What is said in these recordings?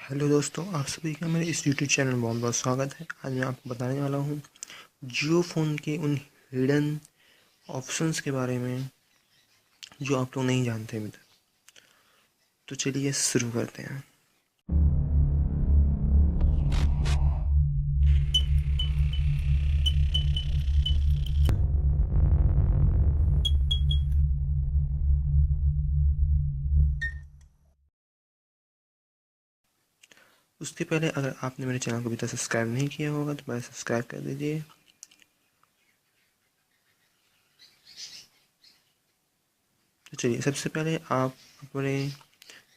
Hello दोस्तों, आप सभी का मेरे इस यूट्यूब चैनल में बहुत बहुत स्वागत है। आज मैं आपको बताने वाला हूँ जियो फ़ोन के उन हिडन ऑप्शंस के बारे में जो आप लोग नहीं जानते अभी तक। तो चलिए शुरू करते हैं। उसके पहले अगर आपने मेरे चैनल को अभी तक सब्सक्राइब नहीं किया होगा तो पहले सब्सक्राइब कर दीजिए। तो चलिए, सबसे पहले आप अपने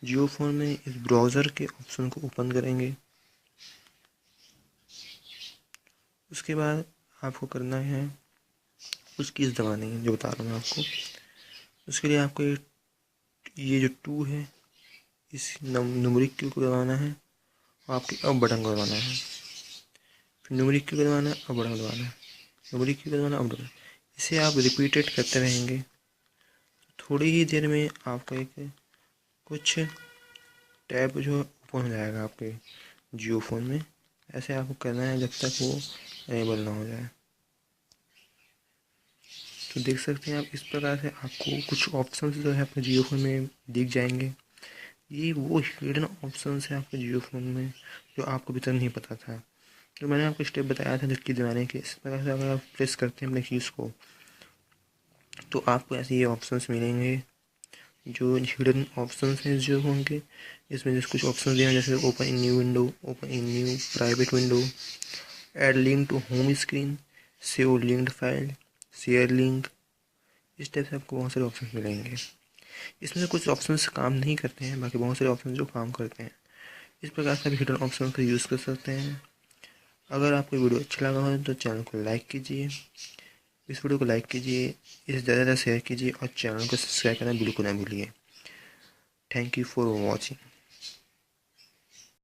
जियो फ़ोन में इस ब्राउज़र के ऑप्शन को ओपन करेंगे। उसके बाद आपको करना है कुछ कीज़ दबानी है जो बता रहा हूँ मैं आपको। उसके लिए आपको ये जो 2 है इस न्यूमेरिक की को दबाना है और आपके अप बटन को दबाना है। फिर न्यूमेरिक की को दबाना है, अप बटन दबाना है, न्यूमेरिक की को दबाना, अप बटन। इसे आप रिपीटेड करते रहेंगे। थोड़ी ही देर में आपको एक कुछ टैब जो ओपन हो जाएगा आपके जियो फ़ोन में। ऐसे आपको करना है जब तक वो एनेबल ना हो जाए। तो देख सकते हैं आप, इस प्रकार से आपको कुछ ऑप्शंस जो है आपके जियो फ़ोन में दिख जाएंगे। ये वो हिडन ऑप्शंस है आपके जियो फ़ोन में जो आपको अभी तक नहीं पता था। तो मैंने आपको स्टेप बताया था की दबाने के। इस प्रकार से अगर आप प्रेस करते हैं अपने कीज़ को तो आपको ऐसे ये ऑप्शंस मिलेंगे जो हिडन ऑप्शंस हैं जियो फ़ोन के। इसमें जैसे कुछ ऑप्शन दिए हैं, जैसे open in new window, open in new private window, add link to home screen, save linked file, share link. इस टाइप से आपको बहुत सारे ऑप्शन मिलेंगे। इसमें से कुछ ऑप्शंस काम नहीं करते हैं, बाकी बहुत सारे ऑप्शन जो काम करते हैं। इस प्रकार से आप हिडन ऑप्शन का यूज़ कर सकते हैं। अगर आपको वीडियो अच्छा लगा हो तो चैनल को लाइक कीजिए, इस वीडियो को लाइक कीजिए, इसे ज़्यादा शेयर कीजिए और चैनल को सब्सक्राइब करना बिल्कुल ना भूलिए। Thank you for watching.